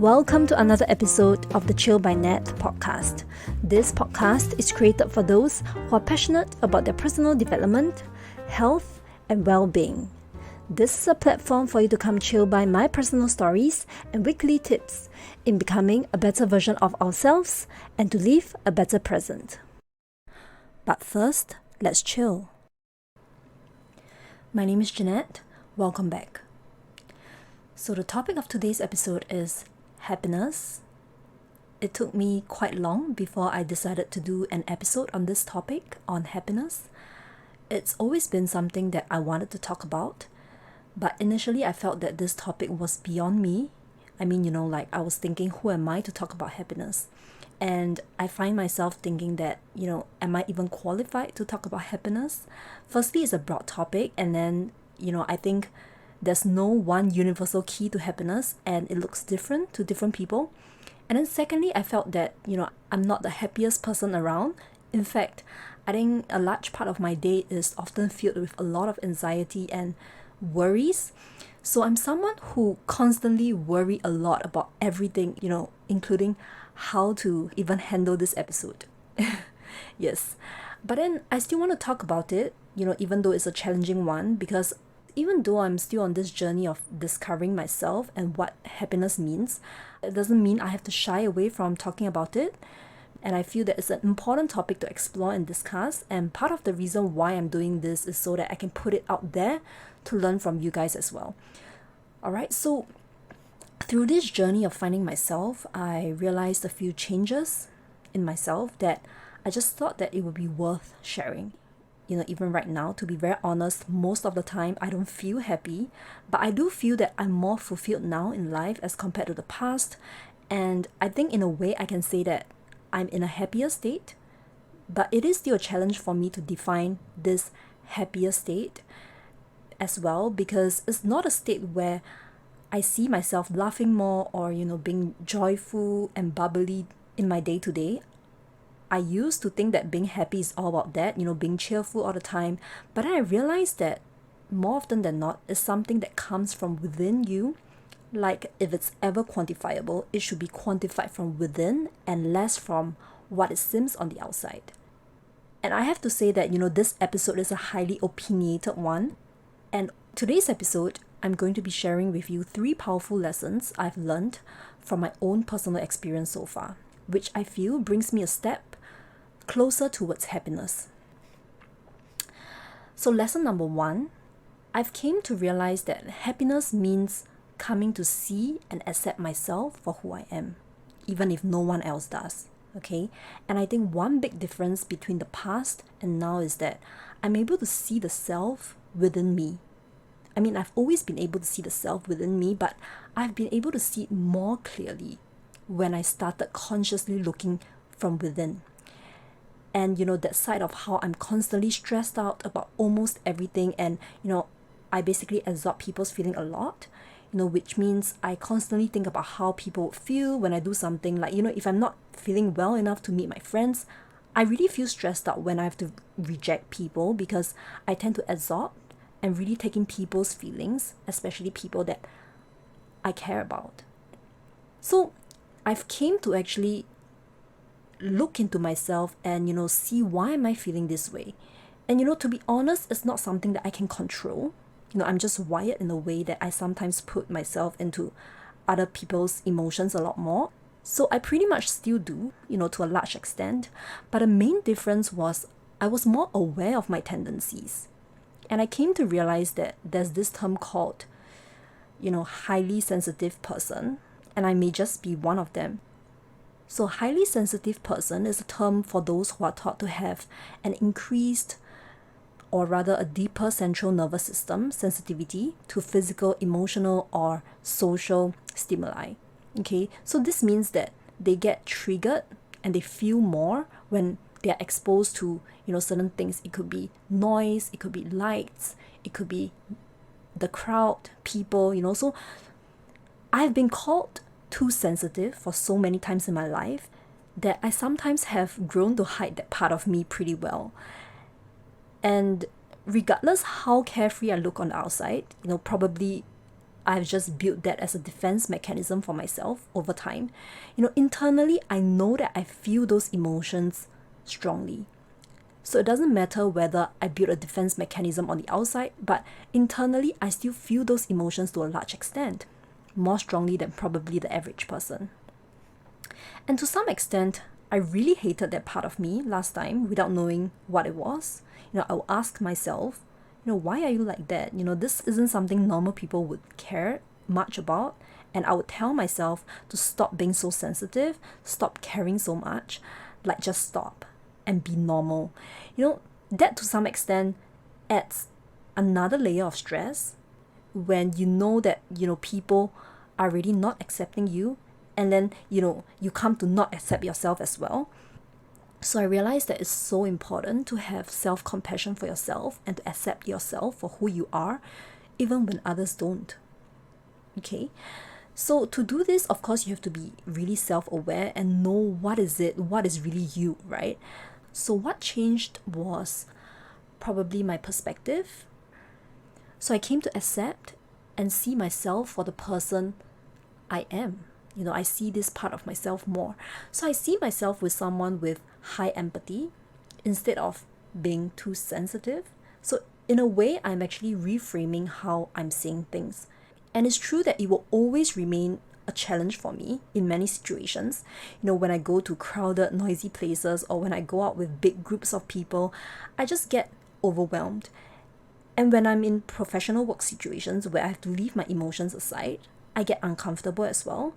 Welcome to another episode of the Chill by Nette podcast. This podcast is created for those who are passionate about their personal development, health, and well-being. This is a platform for you to come chill by my personal stories and weekly tips in becoming a better version of ourselves and to live a better present. But first, let's chill. My name is Jeanette. Welcome back. So the topic of today's episode is happiness. It took me quite long before I decided to do an episode on this topic on happiness. It's always been something that I wanted to talk about, but initially I felt that this topic was beyond me. I was thinking, who am I to talk about happiness? And I find myself thinking that, am I even qualified to talk about happiness? Firstly, it's a broad topic, and then, I think there's no one universal key to happiness, and it looks different to different people. And then secondly, I felt that, I'm not the happiest person around. In fact, I think a large part of my day is often filled with a lot of anxiety and worries. So I'm someone who constantly worry a lot about everything, including how to even handle this episode. Yes. But then I still want to talk about it, even though it's a challenging one, because even though I'm still on this journey of discovering myself and what happiness means, it doesn't mean I have to shy away from talking about it. And I feel that it's an important topic to explore and discuss. And part of the reason why I'm doing this is so that I can put it out there to learn from you guys as well. Alright, so through this journey of finding myself, I realized a few changes in myself that I just thought that it would be worth sharing. Even right now, to be very honest, most of the time I don't feel happy, but I do feel that I'm more fulfilled now in life as compared to the past. And I think in a way I can say that I'm in a happier state, but it is still a challenge for me to define this happier state as well, because it's not a state where I see myself laughing more or, being joyful and bubbly in my day-to-day. I used to think that being happy is all about that, being cheerful all the time. But then I realized that more often than not, it's something that comes from within you. Like if it's ever quantifiable, it should be quantified from within and less from what it seems on the outside. And I have to say that, this episode is a highly opinionated one. And today's episode, I'm going to be sharing with you 3 powerful lessons I've learned from my own personal experience so far, which I feel brings me a step closer towards happiness. So lesson number 1, I've came to realize that happiness means coming to see and accept myself for who I am, even if no one else does. Okay? And I think one big difference between the past and now is that I'm able to see the self within me. I've always been able to see the self within me, but I've been able to see it more clearly when I started consciously looking from within. And that side of how I'm constantly stressed out about almost everything, and I basically absorb people's feeling a lot, which means I constantly think about how people would feel when I do something. Like, if I'm not feeling well enough to meet my friends, I really feel stressed out when I have to reject people, because I tend to absorb and really take in people's feelings, especially people that I care about. So I've came to actually look into myself and, see why am I feeling this way. And, to be honest, it's not something that I can control. I'm just wired in a way that I sometimes put myself into other people's emotions a lot more. So I pretty much still do, to a large extent. But the main difference was I was more aware of my tendencies. And I came to realize that there's this term called, highly sensitive person. And I may just be one of them. So highly sensitive person is a term for those who are thought to have an increased, or rather a deeper central nervous system sensitivity to physical, emotional, or social stimuli. Okay, so this means that they get triggered and they feel more when they are exposed to, certain things. It could be noise, it could be lights, it could be the crowd, people, So I've been called too sensitive for so many times in my life that I sometimes have grown to hide that part of me pretty well. And regardless how carefree I look on the outside, probably I've just built that as a defense mechanism for myself over time. Internally, I know that I feel those emotions strongly. So it doesn't matter whether I build a defense mechanism on the outside, but internally, I still feel those emotions to a large extent, more strongly than probably the average person. And to some extent, I really hated that part of me last time without knowing what it was. I would ask myself, why are you like that? This isn't something normal people would care much about. And I would tell myself to stop being so sensitive, stop caring so much, like just stop and be normal. That to some extent adds another layer of stress when you know that, people are really not accepting you, and then, you come to not accept yourself as well. So I realized that it's so important to have self-compassion for yourself and to accept yourself for who you are, even when others don't. Okay? So to do this, of course, you have to be really self-aware and know what is really you, right? So what changed was probably my perspective. So I came to accept and see myself for the person I am. I see this part of myself more. So I see myself with someone with high empathy instead of being too sensitive. So in a way, I'm actually reframing how I'm seeing things. And it's true that it will always remain a challenge for me in many situations. When I go to crowded, noisy places or when I go out with big groups of people, I just get overwhelmed. And when I'm in professional work situations where I have to leave my emotions aside, I get uncomfortable as well.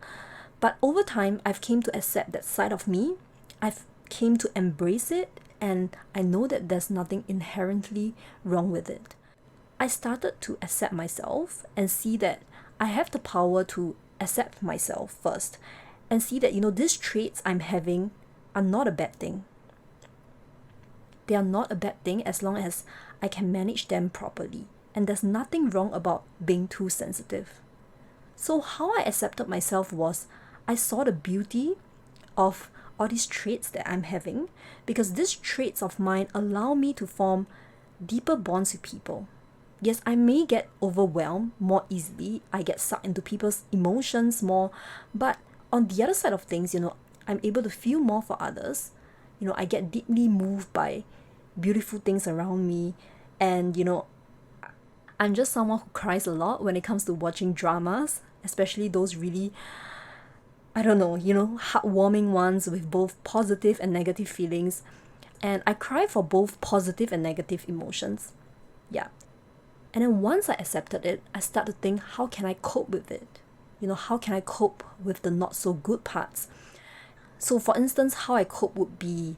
But over time, I've came to accept that side of me. I've came to embrace it, and I know that there's nothing inherently wrong with it. I started to accept myself and see that I have the power to accept myself first and see that, these traits I'm having are not a bad thing. They are not a bad thing as long as I can manage them properly. And there's nothing wrong about being too sensitive. So how I accepted myself was I saw the beauty of all these traits that I'm having, because these traits of mine allow me to form deeper bonds with people. Yes, I may get overwhelmed more easily. I get sucked into people's emotions more. But on the other side of things, I'm able to feel more for others. I get deeply moved by beautiful things around me. And, I'm just someone who cries a lot when it comes to watching dramas, especially those really, heartwarming ones with both positive and negative feelings. And I cry for both positive and negative emotions. Yeah. And then once I accepted it, I start to think, how can I cope with it? How can I cope with the not so good parts? So for instance, how I cope would be,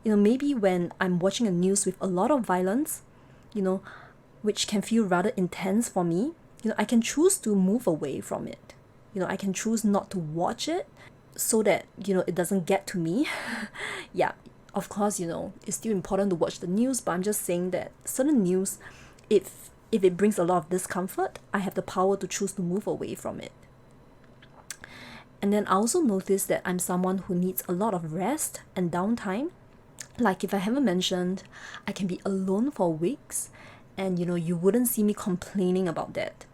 maybe when I'm watching a news with a lot of violence, which can feel rather intense for me, I can choose to move away from it. I can choose not to watch it so that, it doesn't get to me. Yeah, of course, it's still important to watch the news, but I'm just saying that certain news, if it brings a lot of discomfort, I have the power to choose to move away from it. And then I also notice that I'm someone who needs a lot of rest and downtime. Like if I haven't mentioned, I can be alone for weeks, and you wouldn't see me complaining about that.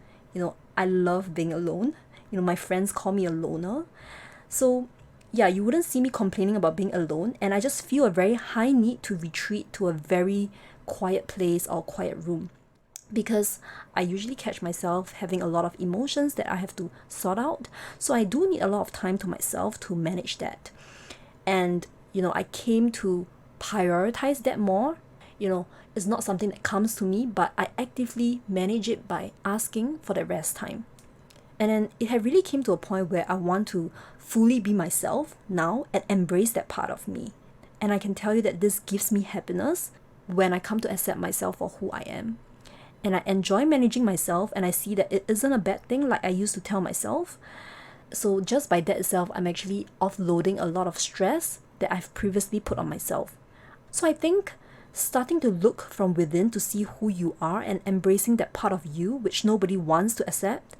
I love being alone. My friends call me a loner. So yeah, you wouldn't see me complaining about being alone, and I just feel a very high need to retreat to a very quiet place or quiet room, because I usually catch myself having a lot of emotions that I have to sort out. So I do need a lot of time to myself to manage that. And I came to prioritize that more. It's not something that comes to me, but I actively manage it by asking for that rest time. And then it had really came to a point where I want to fully be myself now and embrace that part of me. And I can tell you that this gives me happiness when I come to accept myself for who I am. And I enjoy managing myself, and I see that it isn't a bad thing like I used to tell myself. So just by that itself, I'm actually offloading a lot of stress that I've previously put on myself. So I think starting to look from within to see who you are and embracing that part of you which nobody wants to accept,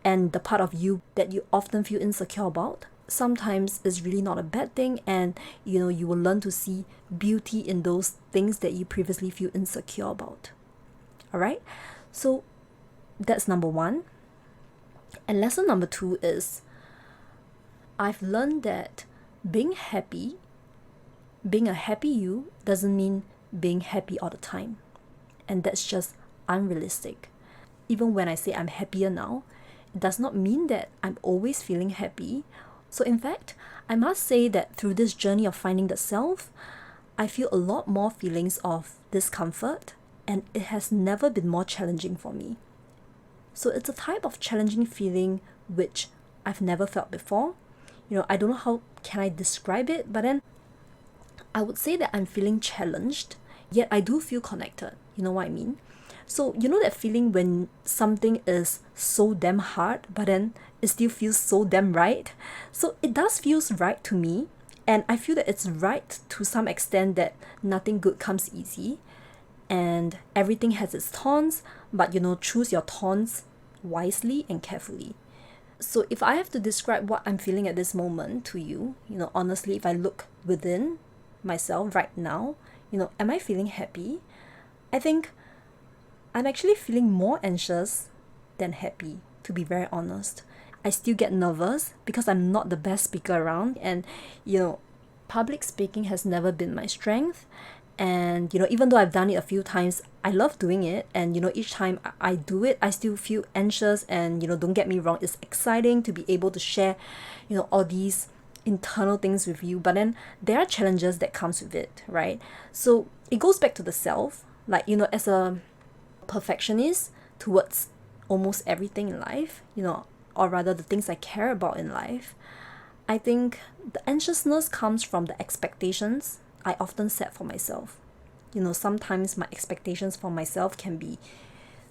and the part of you that you often feel insecure about, sometimes is really not a bad thing. And you will learn to see beauty in those things that you previously feel insecure about. All right, so that's number one. And lesson number 2 is I've learned that being happy, being a happy you, doesn't mean being happy all the time. And that's just unrealistic. Even when I say I'm happier now, it does not mean that I'm always feeling happy. So in fact, I must say that through this journey of finding the self, I feel a lot more feelings of discomfort, and it has never been more challenging for me. So it's a type of challenging feeling which I've never felt before. I don't know how can I describe it, but then I would say that I'm feeling challenged, yet I do feel connected. You know what I mean? So that feeling when something is so damn hard, but then it still feels so damn right. So it does feels right to me, and I feel that it's right to some extent that nothing good comes easy, and everything has its thorns, but choose your thorns wisely and carefully. So if I have to describe what I'm feeling at this moment to you, honestly, if I look within myself right now, am I feeling happy? I think I'm actually feeling more anxious than happy, to be very honest. I still get nervous because I'm not the best speaker around, and public speaking has never been my strength. And even though I've done it a few times, I love doing it, and each time I do it, I still feel anxious. And don't get me wrong, it's exciting to be able to share all these internal things with you, but then there are challenges that comes with it, right? So it goes back to the self, like as a perfectionist towards almost everything in life, or rather the things I care about in life. I think the anxiousness comes from the expectations I often set for myself. Sometimes my expectations for myself can be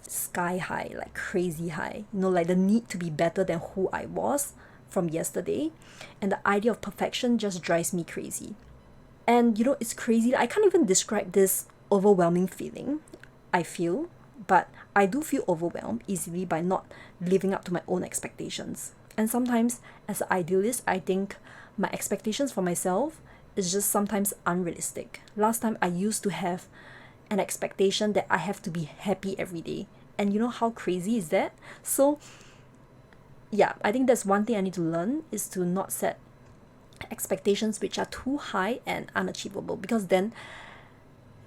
sky high, like crazy high, like the need to be better than who I was from yesterday. And the idea of perfection just drives me crazy. And it's crazy. I can't even describe this overwhelming feeling I feel, but I do feel overwhelmed easily by not living up to my own expectations. And sometimes, as an idealist, I think my expectations for myself is just sometimes unrealistic. Last time I used to have an expectation that I have to be happy every day. And how crazy is that? So yeah, I think that's one thing I need to learn, is to not set expectations which are too high and unachievable, because then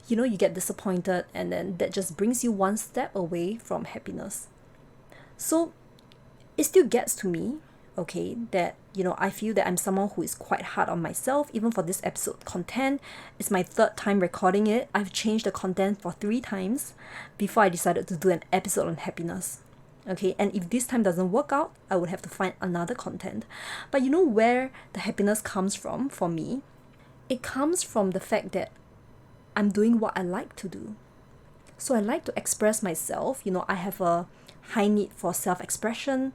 you get disappointed, and then that just brings you one step away from happiness. So it still gets to me, okay, that I feel that I'm someone who is quite hard on myself. Even for this episode content, it's my 3rd time recording it. I've changed the content for 3 times before I decided to do an episode on happiness. Okay, and if this time doesn't work out, I would have to find another content. But where the happiness comes from for me? It comes from the fact that I'm doing what I like to do. So I like to express myself. I have a high need for self-expression,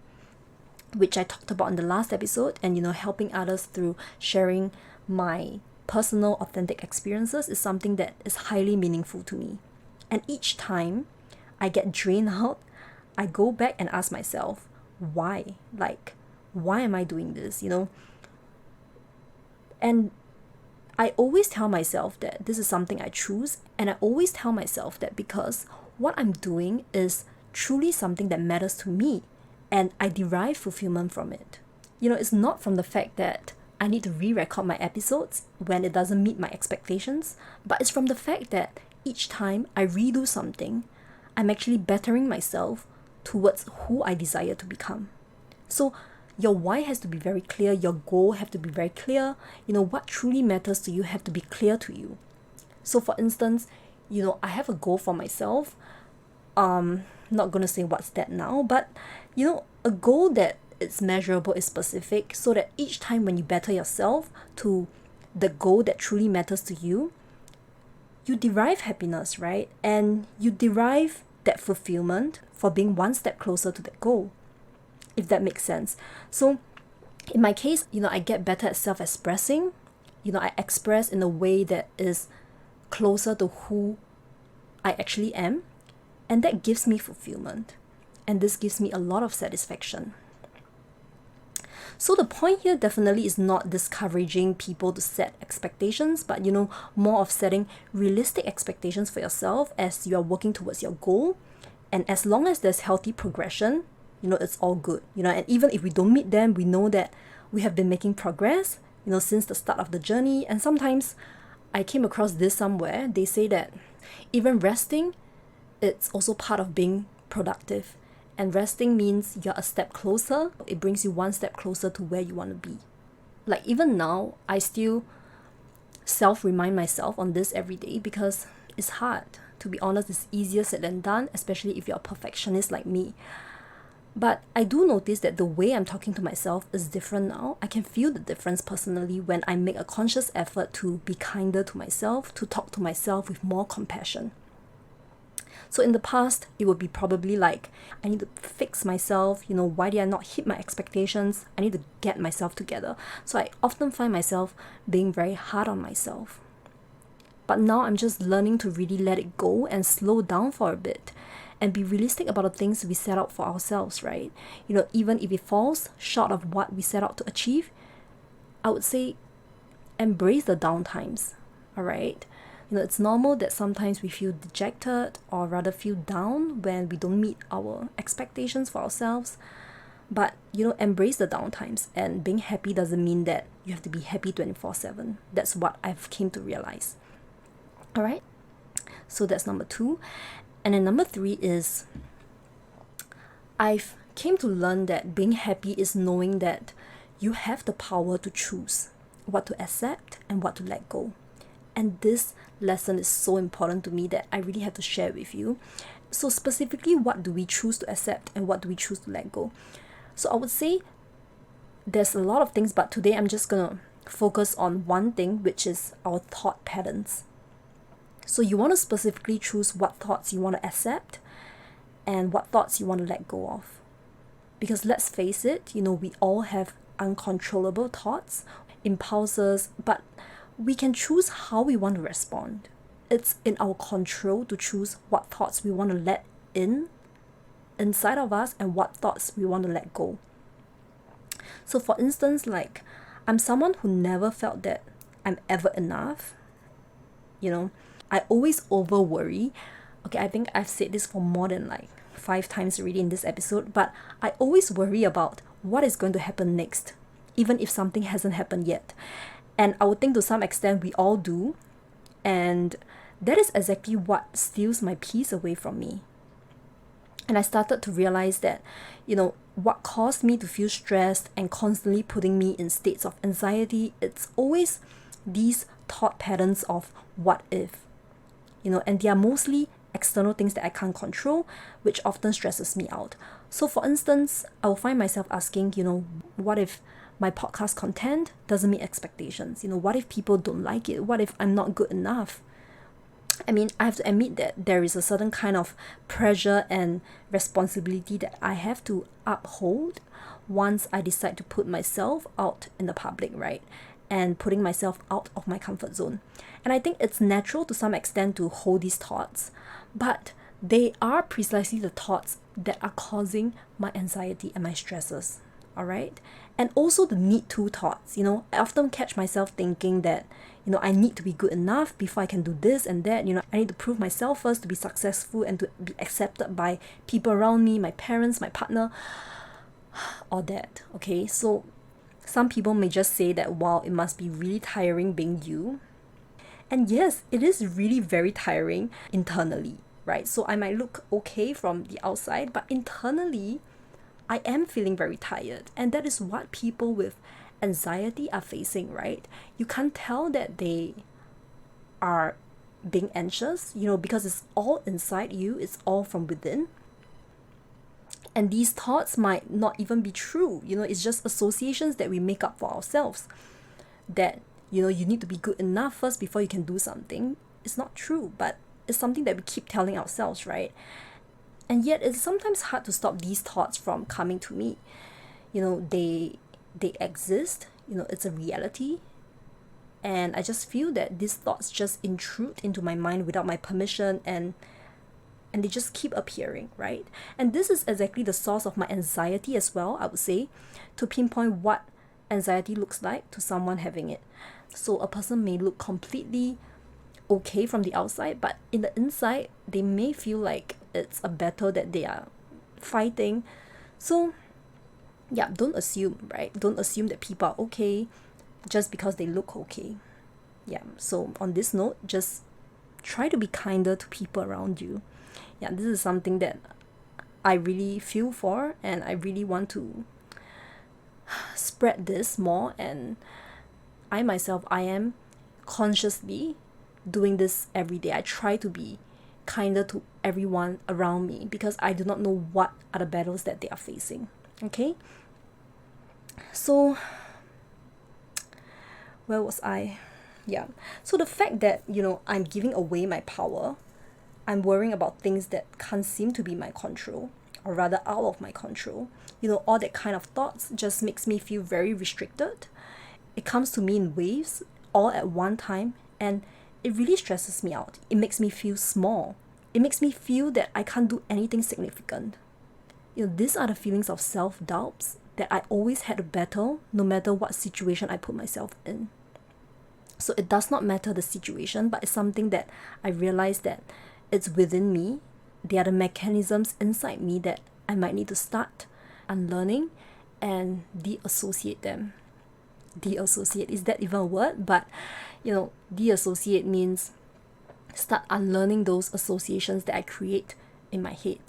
which I talked about in the last episode, and helping others through sharing my personal authentic experiences is something that is highly meaningful to me. And each time I get drained out, I go back and ask myself, why? Why am I doing this? And I always tell myself that this is something I choose, and I always tell myself that because what I'm doing is truly something that matters to me, and I derive fulfillment from it. It's not from the fact that I need to re-record my episodes when it doesn't meet my expectations, but it's from the fact that each time I redo something, I'm actually bettering myself towards who I desire to become. So your why has to be very clear, your goal have to be very clear, what truly matters to you have to be clear to you. So for instance, I have a goal for myself. Not gonna say what's that now, but a goal that is measurable, is specific, so that each time when you better yourself to the goal that truly matters to you, you derive happiness, right? And you derive that fulfillment for being one step closer to that goal, if that makes sense. So in my case, I get better at self-expressing. I express in a way that is closer to who I actually am, and that gives me fulfillment, and this gives me a lot of satisfaction. So the point here definitely is not discouraging people to set expectations, but more of setting realistic expectations for yourself as you are working towards your goal. And as long as there's healthy progression, it's all good, and even if we don't meet them, we know that we have been making progress, since the start of the journey. And sometimes I came across this somewhere. They say that even resting, it's also part of being productive. And resting means you're a step closer. It brings you one step closer to where you want to be. Like even now, I still self-remind myself on this every day because it's hard. To be honest, it's easier said than done, especially if you're a perfectionist like me. But I do notice that the way I'm talking to myself is different now. I can feel the difference personally when I make a conscious effort to be kinder to myself, to talk to myself with more compassion. So in the past, it would be probably like, I need to fix myself, why did I not hit my expectations? I need to get myself together. So I often find myself being very hard on myself. But now I'm just learning to really let it go and slow down for a bit and be realistic about the things we set out for ourselves, right? Even if it falls short of what we set out to achieve, I would say embrace the down times, all right? It's normal that sometimes we feel dejected or rather feel down when we don't meet our expectations for ourselves. But, embrace the downtimes, and being happy doesn't mean that you have to be happy 24/7. That's what I've came to realize. All right? So that's number 2. And then number 3 is I've came to learn that being happy is knowing that you have the power to choose what to accept and what to let go. And this lesson is so important to me that I really have to share with you. So specifically, what do we choose to accept and what do we choose to let go? So I would say there's a lot of things, but today I'm just gonna focus on one thing, which is our thought patterns. So you want to specifically choose what thoughts you want to accept and what thoughts you want to let go of. Because let's face it, we all have uncontrollable thoughts, impulses, but we can choose how we want to respond. It's in our control to choose what thoughts we want to let inside of us and what thoughts we want to let go. So for instance, like I'm someone who never felt that I'm ever enough. I always over worry. Okay, I think I've said this for more than like 5 times already in this episode, but I always worry about what is going to happen next, even if something hasn't happened yet. And I would think to some extent we all do. And that is exactly what steals my peace away from me. And I started to realize that, what caused me to feel stressed and constantly putting me in states of anxiety, it's always these thought patterns of what if, and they are mostly external things that I can't control, which often stresses me out. So for instance, I will find myself asking, what if my podcast content doesn't meet expectations? What if people don't like it? What if I'm not good enough? I mean, I have to admit that there is a certain kind of pressure and responsibility that I have to uphold once I decide to put myself out in the public, right? And putting myself out of my comfort zone. And I think it's natural to some extent to hold these thoughts, but they are precisely the thoughts that are causing my anxiety and my stresses, all right? And also the need to thoughts, I often catch myself thinking that, I need to be good enough before I can do this and that, I need to prove myself first to be successful and to be accepted by people around me, my parents, my partner, all that, okay? So some people may just say that, wow, it must be really tiring being you. And yes, it is really very tiring internally, right? So I might look okay from the outside, but internally, I am feeling very tired. And that is what people with anxiety are facing, right? You can't tell that they are being anxious, because it's all inside you, it's all from within. And these thoughts might not even be true, it's just associations that we make up for ourselves. That, you need to be good enough first before you can do something. It's not true, but it's something that we keep telling ourselves, right? And yet it's sometimes hard to stop these thoughts from coming to me. They exist, it's a reality. And I just feel that these thoughts just intrude into my mind without my permission, and they just keep appearing, right? And this is exactly the source of my anxiety as well, I would say, to pinpoint what anxiety looks like to someone having it. So a person may look completely okay from the outside, but in the inside, they may feel like it's a battle that they are fighting So yeah, don't assume, right? Don't assume that people are okay just because they look okay. Yeah, so on this note, just try to be kinder to people around you. Yeah, this is something that I really feel for, and I really want to spread this more. And I myself, I am consciously doing this every day. I try to be kinder to everyone around me because I do not know what are the battles that they are facing. Okay, so where was I? Yeah, so the fact that, I'm giving away my power, I'm worrying about things that can't seem to be my control, or rather out of my control. All that kind of thoughts just makes me feel very restricted. It comes to me in waves all at one time, and it really stresses me out. It makes me feel small. It makes me feel that I can't do anything significant. These are the feelings of self-doubts that I always had to battle no matter what situation I put myself in. So it does not matter the situation, but it's something that I realize that it's within me. There are the mechanisms inside me that I might need to start unlearning and deassociate them. Deassociate, is that even a word? But deassociate means start unlearning those associations that I create in my head.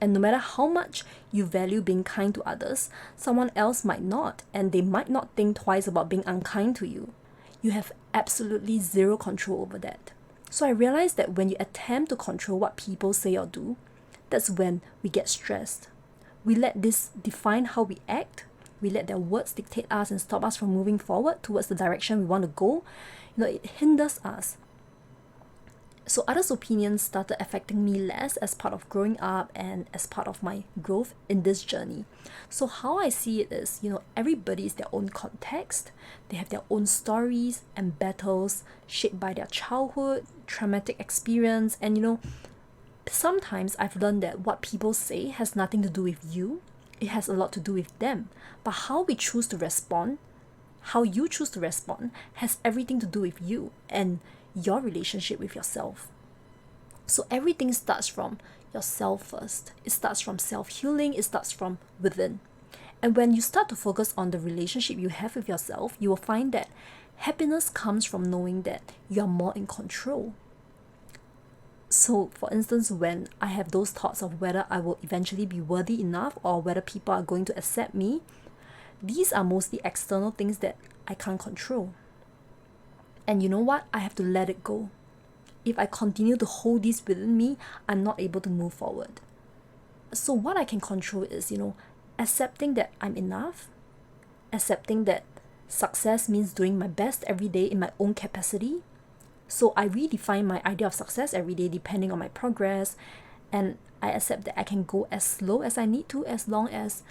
And no matter how much you value being kind to others, someone else might not, and they might not think twice about being unkind to you. You have absolutely zero control over that. So I realized that when you attempt to control what people say or do, that's when we get stressed. We let this define how we act. We let their words dictate us and stop us from moving forward towards the direction we want to go. It hinders us. So others' opinions started affecting me less as part of growing up and as part of my growth in this journey. So how I see it is, everybody is their own context. They have their own stories and battles shaped by their childhood, traumatic experience. And sometimes I've learned that what people say has nothing to do with you. It has a lot to do with them. But how we choose to respond, how you choose to respond, has everything to do with you and your relationship with yourself. So everything starts from yourself first. It starts from self-healing. It starts from within. And when you start to focus on the relationship you have with yourself, you will find that happiness comes from knowing that you are more in control. So for instance, when I have those thoughts of whether I will eventually be worthy enough or whether people are going to accept me, these are mostly external things that I can't control. And you know what? I have to let it go. If I continue to hold this within me, I'm not able to move forward. So what I can control is, accepting that I'm enough, accepting that success means doing my best every day in my own capacity. So I redefine my idea of success every day depending on my progress, and I accept that I can go as slow as I need to as long as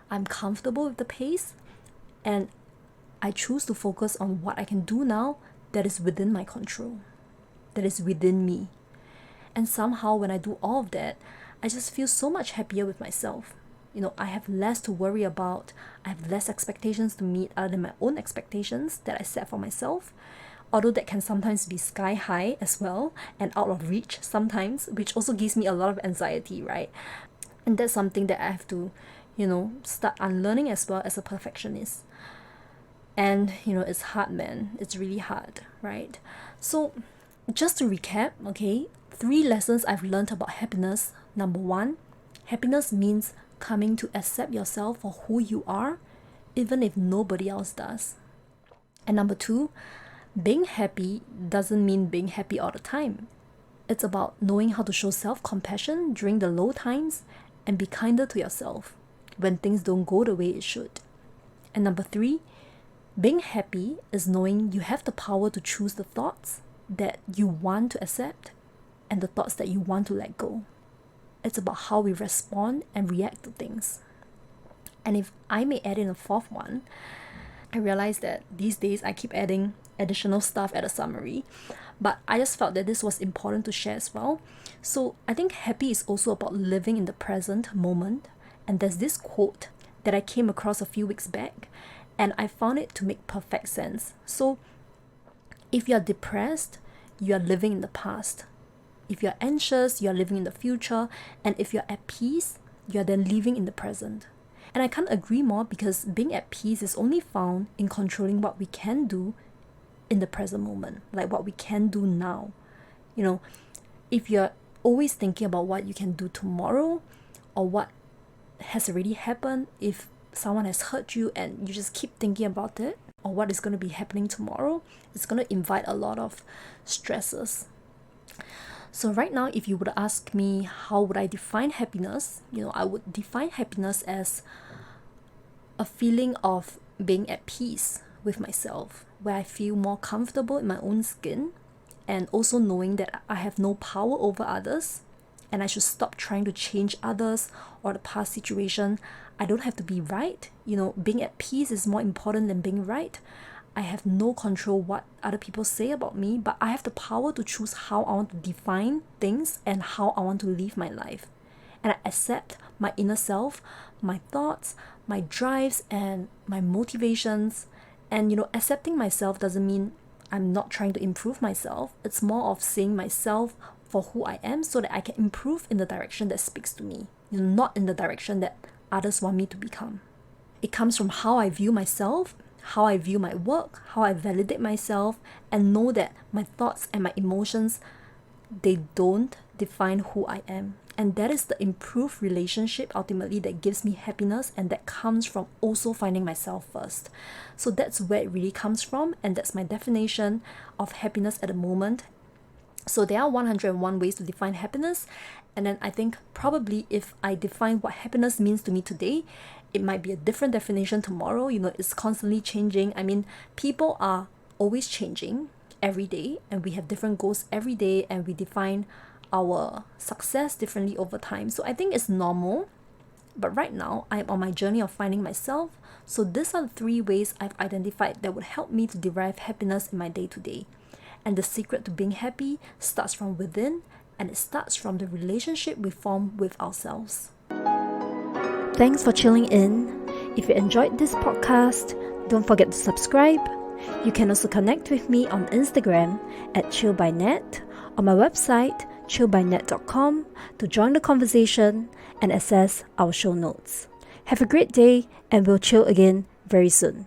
I'm comfortable with the pace, and I choose to focus on what I can do now that is within my control, that is within me. And somehow when I do all of that, I just feel so much happier with myself. I have less to worry about. I have less expectations to meet other than my own expectations that I set for myself. Although that can sometimes be sky high as well and out of reach sometimes, which also gives me a lot of anxiety, right? And that's something that I have to, start unlearning as well as a perfectionist. And it's hard, man. It's really hard, right? So just to recap, okay, 3 lessons I've learned about happiness. Number 1, happiness means coming to accept yourself for who you are, even if nobody else does. And number 2, being happy doesn't mean being happy all the time. It's about knowing how to show self-compassion during the low times and be kinder to yourself when things don't go the way it should. And number 3, being happy is knowing you have the power to choose the thoughts that you want to accept and the thoughts that you want to let go. It's about how we respond and react to things. And if I may add in a 4th one, I realize that these days I keep adding additional stuff at a summary, but I just felt that this was important to share as well. So I think happy is also about living in the present moment. And there's this quote that I came across a few weeks back, and I found it to make perfect sense. So if you're depressed, you are living in the past. If you're anxious, you're living in the future. And if you're at peace, you are then living in the present. And I can't agree more, because being at peace is only found in controlling what we can do in the present moment, like what we can do now. You know, if you're always thinking about what you can do tomorrow or what has already happened, if someone has hurt you and you just keep thinking about it or what is going to be happening tomorrow, it's going to invite a lot of stresses. So right now, if you would ask me how would I define happiness, I would define happiness as a feeling of being at peace with myself, where I feel more comfortable in my own skin, and also knowing that I have no power over others and I should stop trying to change others or the past situation. I don't have to be right. Being at peace is more important than being right. I have no control what other people say about me, but I have the power to choose how I want to define things and how I want to live my life. And I accept my inner self, my thoughts, my drives, and my motivations. And accepting myself doesn't mean I'm not trying to improve myself. It's more of seeing myself for who I am so that I can improve in the direction that speaks to me, not in the direction that others want me to become. It comes from how I view myself, how I view my work, how I validate myself, and know that my thoughts and my emotions, they don't define who I am. And that is the improved relationship ultimately that gives me happiness, and that comes from also finding myself first. So that's where it really comes from, and that's my definition of happiness at the moment. So there are 101 ways to define happiness, and then I think probably if I define what happiness means to me today, it might be a different definition tomorrow. It's constantly changing. I mean, people are always changing every day, and we have different goals every day, and we define our success differently over time. So I think it's normal. But right now, I'm on my journey of finding myself. So these are the 3 ways I've identified that would help me to derive happiness in my day-to-day. And the secret to being happy starts from within, and it starts from the relationship we form with ourselves. Thanks for chilling in. If you enjoyed this podcast, don't forget to subscribe. You can also connect with me on Instagram at chillbynette, on my website chillbynette.com, to join the conversation and access our show notes. Have a great day, and we'll chill again very soon.